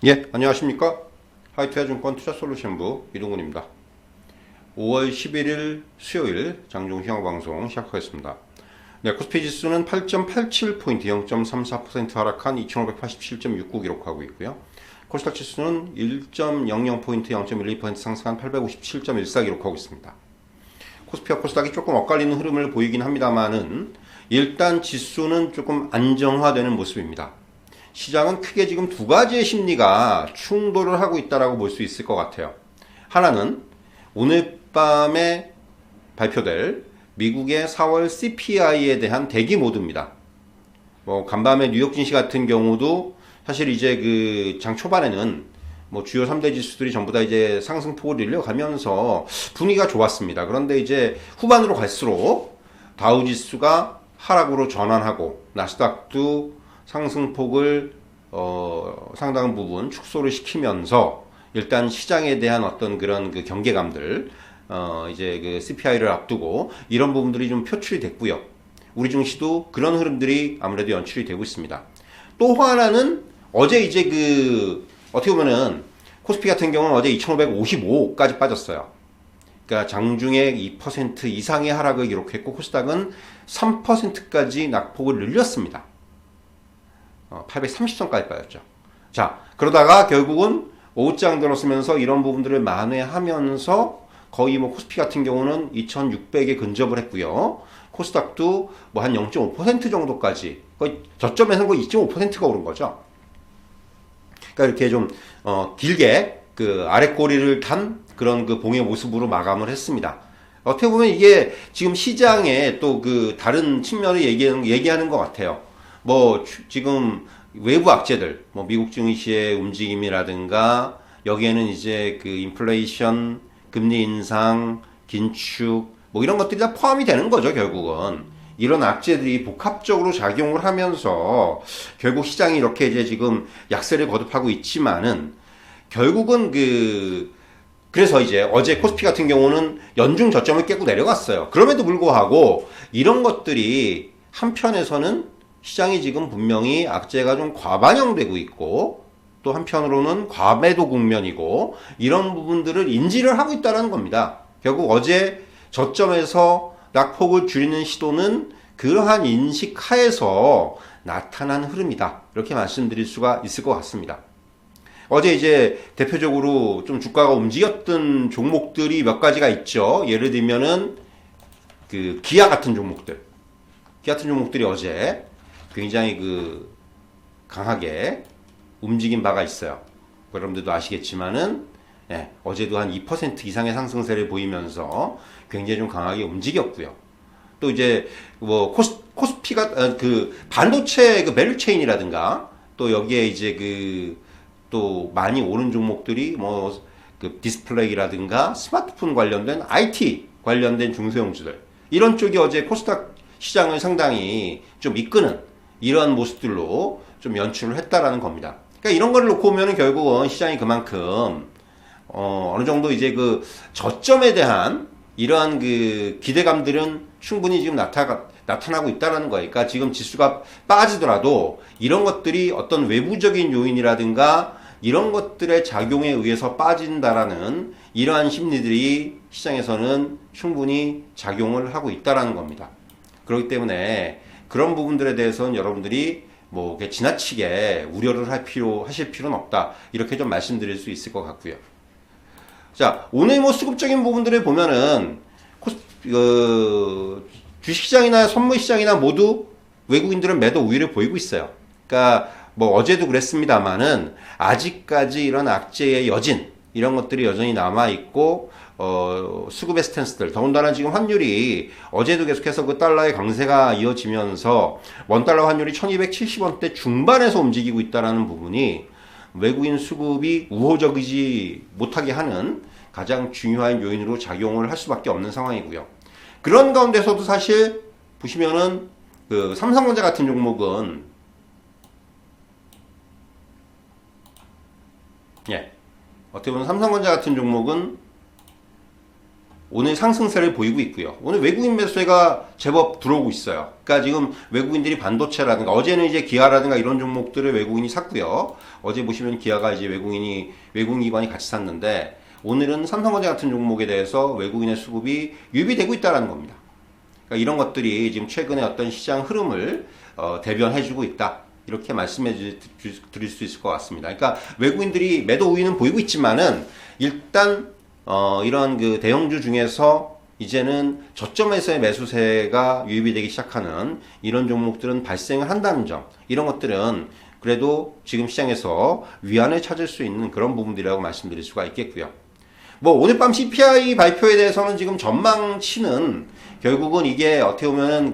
예, 안녕하십니까? 하이투자증권 투자솔루션부 이동훈입니다. 5월 11일 수요일 장중 시황방송 시작하겠습니다. 네, 코스피 지수는 8.87포인트 0.34% 하락한 2587.69 기록하고 있고요. 코스닥 지수는 1.00포인트 0.12% 상승한 857.14 기록하고 있습니다. 코스피와 코스닥이 조금 엇갈리는 흐름을 보이긴 합니다만은 일단 지수는 조금 안정화되는 모습입니다. 시장은 크게 지금 두 가지의 심리가 충돌을 하고 있다고 볼 수 있을 것 같아요. 하나는 오늘 밤에 발표될 미국의 4월 CPI에 대한 대기 모드입니다. 간밤에 뉴욕 증시 같은 경우도 사실 이제 그 장 초반에는 주요 3대 지수들이 전부 다 이제 상승폭을 늘려가면서 분위기가 좋았습니다. 그런데 이제 후반으로 갈수록 다우 지수가 하락으로 전환하고 나스닥도 상승폭을 상당한 부분 축소를 시키면서 일단 시장에 대한 어떤 그런 그 경계감들 이제 그 CPI를 앞두고 이런 부분들이 좀 표출이 됐고요. 우리 증시도 그런 흐름들이 아무래도 연출이 되고 있습니다. 또 하나는 어제 이제 그 어떻게 보면은 코스피 같은 경우는 어제 2,555까지 빠졌어요. 그러니까 장중에 2% 이상의 하락을 기록했고 코스닥은 3%까지 낙폭을 늘렸습니다. 830선까지 빠졌죠. 자, 그러다가 결국은 오후장 들어서면서 이런 부분들을 만회하면서 거의 코스피 같은 경우는 2600에 근접을 했고요. 코스닥도 한 0.5% 정도까지 거의 저점에서는 거의 2.5%가 오른 거죠. 그러니까 이렇게 좀 길게 그 아래 꼬리를 단 그런 그 봉의 모습으로 마감을 했습니다. 어떻게 보면 이게 지금 시장의 또 그 다른 측면을 얘기하는 것 같아요. 지금 외부 악재들, 미국 증시의 움직임이라든가, 여기에는 이제 그 인플레이션, 금리 인상, 긴축, 이런 것들이 다 포함이 되는 거죠, 결국은. 이런 악재들이 복합적으로 작용을 하면서 결국 시장이 이렇게 이제 지금 약세를 거듭하고 있지만은 결국은 그래서 이제 어제 코스피 같은 경우는 연중 저점을 깨고 내려갔어요. 그럼에도 불구하고 이런 것들이 한편에서는 시장이 지금 분명히 악재가 좀 과반영되고 있고 또 한편으로는 과매도 국면이고 이런 부분들을 인지를 하고 있다는 겁니다. 결국 어제 저점에서 낙폭을 줄이는 시도는 그러한 인식 하에서 나타난 흐름이다. 이렇게 말씀드릴 수가 있을 것 같습니다. 어제 이제 대표적으로 좀 주가가 움직였던 종목들이 몇 가지가 있죠. 예를 들면은 그 기아 같은 종목들. 기아 같은 종목들이 어제 굉장히 강하게 움직인 바가 있어요. 여러분들도 아시겠지만은 어제도 한 2% 이상의 상승세를 보이면서 굉장히 좀 강하게 움직였고요. 또 이제 코스피가 그 반도체 그 밸류체인이라든가 또 여기에 이제 또 많이 오른 종목들이 그 디스플레이라든가 스마트폰 관련된 IT 관련된 중소형주들 이런 쪽이 어제 코스닥 시장을 상당히 좀 이끄는 이러한 모습들로 좀 연출을 했다라는 겁니다. 그러니까 이런 걸 놓고 보면은 결국은 시장이 그만큼 어느 정도 이제 그 저점에 대한 이러한 그 기대감들은 충분히 지금 나타나고 있다라는 거예요. 그러니까 지금 지수가 빠지더라도 이런 것들이 어떤 외부적인 요인이라든가 이런 것들의 작용에 의해서 빠진다라는 이러한 심리들이 시장에서는 충분히 작용을 하고 있다라는 겁니다. 그렇기 때문에 그런 부분들에 대해서는 여러분들이 지나치게 우려를 하실 필요는 없다. 이렇게 좀 말씀드릴 수 있을 것 같고요. 자, 오늘 수급적인 부분들을 보면은 주식시장이나 선물시장이나 모두 외국인들은 매도 우위를 보이고 있어요. 그러니까 어제도 그랬습니다만은 아직까지 이런 악재의 여진 이런 것들이 여전히 남아 있고 수급의 스탠스들 더군다나 지금 환율이 어제도 계속해서 그 달러의 강세가 이어지면서 원달러 환율이 1270원대 중반에서 움직이고 있다는 부분이 외국인 수급이 우호적이지 못하게 하는 가장 중요한 요인으로 작용을 할 수밖에 없는 상황이고요. 그런 가운데서도 사실 보시면은 그 삼성전자 같은 종목은 어떻게 보면 삼성전자 같은 종목은 오늘 상승세를 보이고 있고요. 오늘 외국인 매수세가 제법 들어오고 있어요. 그러니까 지금 외국인들이 반도체라든가 어제는 이제 기아라든가 이런 종목들을 외국인이 샀고요. 어제 보시면 기아가 이제 외국인 기관이 같이 샀는데 오늘은 삼성전자 같은 종목에 대해서 외국인의 수급이 유입되고 있다는 겁니다. 그러니까 이런 것들이 지금 최근에 어떤 시장 흐름을 대변해주고 있다. 이렇게 말씀해 드릴 수 있을 것 같습니다. 그러니까 외국인들이 매도 우위는 보이고 있지만은 일단 이런 그 대형주 중에서 이제는 저점에서의 매수세가 유입이 되기 시작하는 이런 종목들은 발생을 한다는 점, 이런 것들은 그래도 지금 시장에서 위안을 찾을 수 있는 그런 부분들이라고 말씀드릴 수가 있겠고요. 뭐 오늘 밤 CPI 발표에 대해서는 지금 전망치는 결국은 이게 어떻게 보면은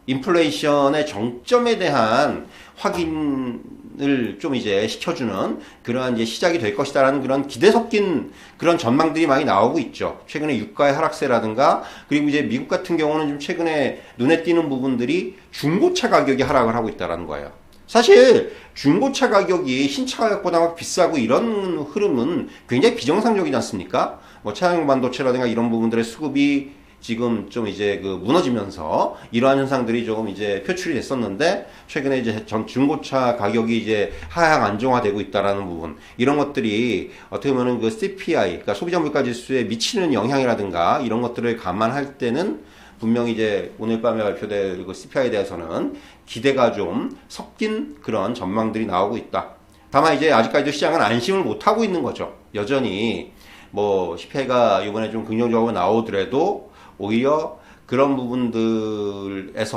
인플레이션의 정점에 대한 확인을 좀 이제 시켜주는 그러한 이제 시작이 될 것이다라는 그런 기대 섞인 그런 전망들이 많이 나오고 있죠. 최근에 유가의 하락세라든가, 그리고 이제 미국 같은 경우는 좀 최근에 눈에 띄는 부분들이 중고차 가격이 하락을 하고 있다라는 거예요. 사실 중고차 가격이 신차 가격보다 막 비싸고 이런 흐름은 굉장히 비정상적이지 않습니까? 뭐 차량 반도체라든가 이런 부분들의 수급이 지금 좀 이제 무너지면서 이러한 현상들이 조금 이제 표출이 됐었는데, 최근에 이제 중고차 가격이 이제 하향 안정화되고 있다라는 부분, 이런 것들이 어떻게 보면은 CPI, 그러니까 소비자 물가 지수에 미치는 영향이라든가 이런 것들을 감안할 때는 분명히 이제 오늘 밤에 발표될 CPI에 대해서는 기대가 좀 섞인 그런 전망들이 나오고 있다. 다만 이제 아직까지도 시장은 안심을 못 하고 있는 거죠. 여전히 뭐 CPI가 이번에 좀 긍정적으로 나오더라도 오히려 그런 부분들에서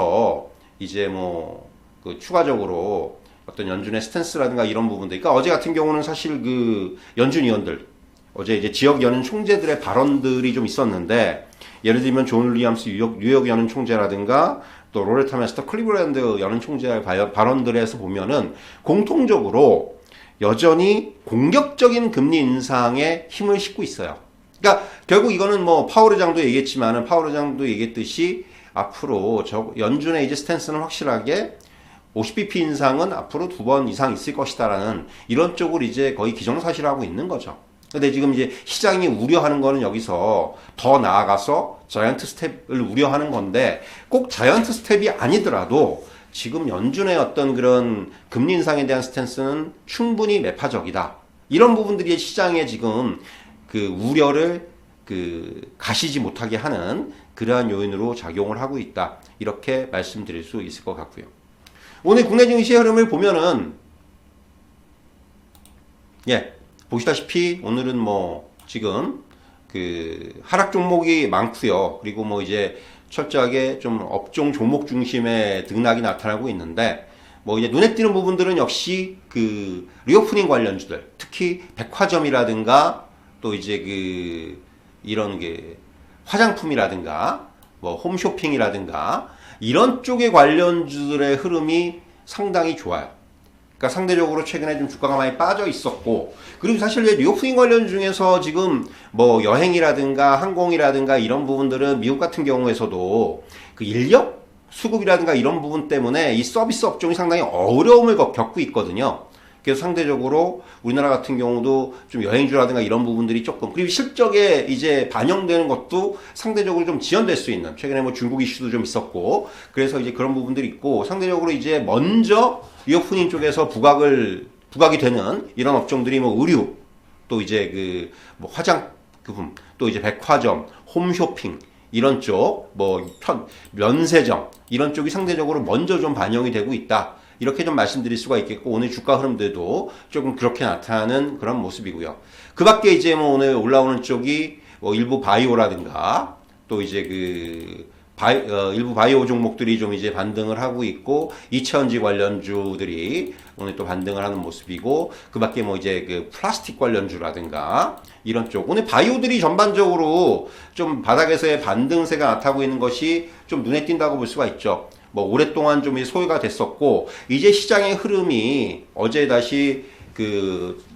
이제 추가적으로 어떤 연준의 스탠스라든가 이런 부분들, 그러니까 어제 같은 경우는 사실 연준 위원들, 어제 이제 지역 연은 총재들의 발언들이 좀 있었는데, 예를 들면 존 윌리엄스 뉴욕 연은 총재라든가 또 로레타 메스터 클리브랜드 연은 총재의 발언들에서 보면은 공통적으로 여전히 공격적인 금리 인상에 힘을 싣고 있어요. 그러니까 결국 이거는 파월 의장도 얘기했지만은, 파월 의장도 얘기했듯이 앞으로 연준의 이제 스탠스는 확실하게 50bp 인상은 앞으로 2번 이상 있을 것이다라는 이런 쪽으로 이제 거의 기정사실하고 있는 거죠. 근데 지금 이제 시장이 우려하는 거는 여기서 더 나아가서 자이언트 스텝을 우려하는 건데, 꼭 자이언트 스텝이 아니더라도 지금 연준의 어떤 그런 금리 인상에 대한 스탠스는 충분히 매파적이다. 이런 부분들이 시장에 지금 우려를 가시지 못하게 하는 그러한 요인으로 작용을 하고 있다. 이렇게 말씀드릴 수 있을 것 같고요. 오늘 국내 증시 흐름을 보면은, 보시다시피 오늘은 지금 하락 종목이 많고요. 그리고 이제 철저하게 좀 업종 종목 중심의 등락이 나타나고 있는데, 이제 눈에 띄는 부분들은 역시 리오프닝 관련주들, 특히 백화점이라든가 또 이제 이런 화장품이라든가 홈쇼핑이라든가 이런 쪽의 관련주들의 흐름이 상당히 좋아요. 그러니까 상대적으로 최근에 좀 주가가 많이 빠져 있었고, 그리고 사실 리오프닝 관련 중에서 지금 여행이라든가 항공이라든가 이런 부분들은 미국 같은 경우에서도 인력 수급이라든가 이런 부분 때문에 이 서비스 업종이 상당히 어려움을 겪고 있거든요. 그래서 상대적으로 우리나라 같은 경우도 좀 여행주라든가 이런 부분들이 조금, 그리고 실적에 이제 반영되는 것도 상대적으로 좀 지연될 수 있는, 최근에 중국 이슈도 좀 있었고, 그래서 이제 그런 부분들이 있고, 상대적으로 이제 먼저 리오프닝 쪽에서 부각이 되는 이런 업종들이 의류, 또 이제 화장품, 또 이제 백화점, 홈쇼핑, 이런 쪽, 면세점, 이런 쪽이 상대적으로 먼저 좀 반영이 되고 있다. 이렇게 좀 말씀드릴 수가 있겠고, 오늘 주가 흐름들도 조금 그렇게 나타나는 그런 모습이고요. 그 밖에 이제 오늘 올라오는 쪽이 일부 바이오라든가, 또 이제 일부 바이오 종목들이 좀 이제 반등을 하고 있고, 이차전지 관련주들이 오늘 또 반등을 하는 모습이고, 그 밖에 이제 플라스틱 관련주라든가 이런 쪽, 오늘 바이오들이 전반적으로 좀 바닥에서의 반등세가 나타나고 있는 것이 좀 눈에 띈다고 볼 수가 있죠. 오랫동안 좀 소요가 됐었고, 이제 시장의 흐름이 어제 다시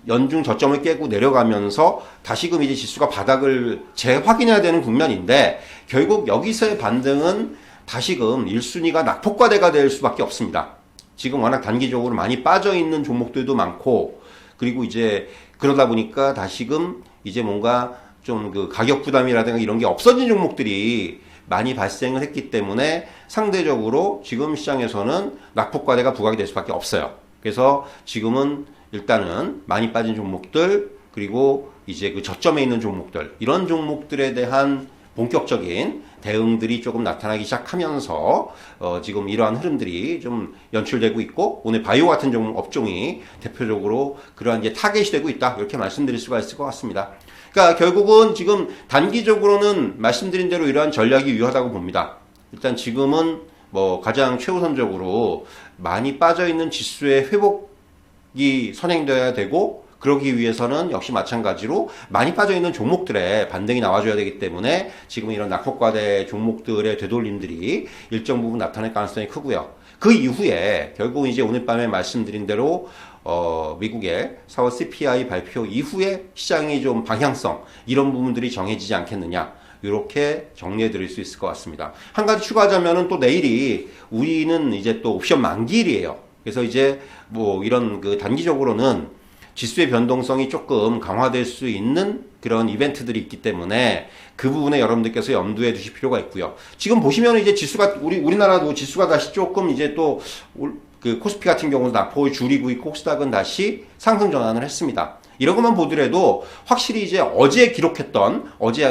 연중 저점을 깨고 내려가면서 다시금 이제 지수가 바닥을 재확인해야 되는 국면인데, 결국 여기서의 반등은 다시금 1순위가 낙폭과대가 될 수밖에 없습니다. 지금 워낙 단기적으로 많이 빠져 있는 종목들도 많고, 그리고 이제 그러다 보니까 다시금 이제 뭔가 좀 그 가격 부담이라든가 이런 게 없어진 종목들이 많이 발생을 했기 때문에 상대적으로 지금 시장에서는 낙폭과대가 부각이 될 수밖에 없어요. 그래서 지금은 일단은 많이 빠진 종목들, 그리고 이제 그 저점에 있는 종목들, 이런 종목들에 대한 본격적인 대응들이 조금 나타나기 시작하면서 지금 이러한 흐름들이 좀 연출되고 있고, 오늘 바이오 같은 업종이 대표적으로 그러한 이제 타겟이 되고 있다, 이렇게 말씀드릴 수가 있을 것 같습니다. 그러니까 결국은 지금 단기적으로는 말씀드린 대로 이러한 전략이 유효하다고 봅니다. 일단 지금은 뭐 가장 최우선적으로 많이 빠져있는 지수의 회복이 선행되어야 되고, 그러기 위해서는 역시 마찬가지로 많이 빠져있는 종목들의 반등이 나와줘야 되기 때문에 지금 이런 낙폭과대 종목들의 되돌림들이 일정 부분 나타날 가능성이 크고요. 그 이후에 결국 이제 오늘 밤에 말씀드린 대로 미국의 4월 CPI 발표 이후에 시장이 좀 방향성, 이런 부분들이 정해지지 않겠느냐, 이렇게 정리해 드릴 수 있을 것 같습니다. 한 가지 추가하자면은 또 내일이 우리는 이제 또 옵션 만기일이에요. 그래서 이제 뭐 이런 그 단기적으로는 지수의 변동성이 조금 강화될 수 있는 그런 이벤트들이 있기 때문에 그 부분에 여러분들께서 염두에 두실 필요가 있고요. 지금 보시면 이제 지수가 우리나라도 지수가 다시 조금 이제 또 그 코스피 같은 경우는 낙폭을 줄이고 있고, 코스닥은 다시 상승 전환을 했습니다. 이런 것만 보더라도 확실히 이제 어제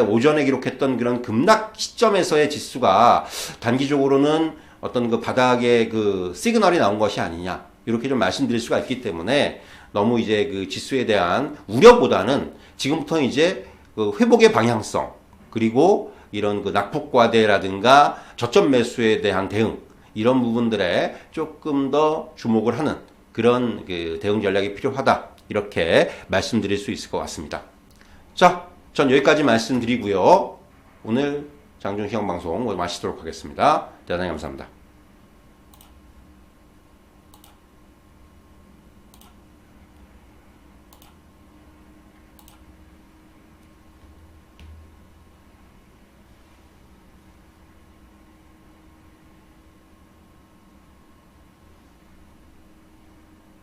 오전에 기록했던 그런 급락 시점에서의 지수가 단기적으로는 어떤 그 바닥의 그 시그널이 나온 것이 아니냐, 이렇게 좀 말씀드릴 수가 있기 때문에 너무 이제 그 지수에 대한 우려보다는 지금부터 이제 그 회복의 방향성, 그리고 이런 그 낙폭과대라든가 저점 매수에 대한 대응, 이런 부분들에 조금 더 주목을 하는 그런 그 대응 전략이 필요하다, 이렇게 말씀드릴 수 있을 것 같습니다. 자, 전 여기까지 말씀드리고요. 오늘 장준희형 방송 마치도록 하겠습니다. 대단히 감사합니다.